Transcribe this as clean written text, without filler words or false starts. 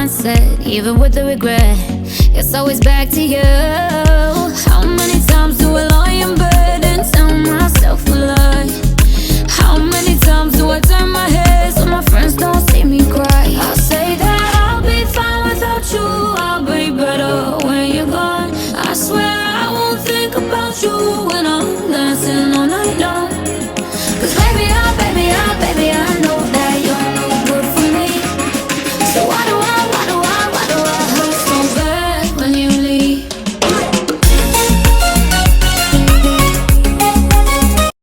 mindset, even with the regret. It's always back to you. How many times do I lie in bed and tell myself a lie? How many times do I turn my head so my friends don't see me cry? I'll say that I'll be fine without you, I'll be better when you're gone. I swear I won't think about you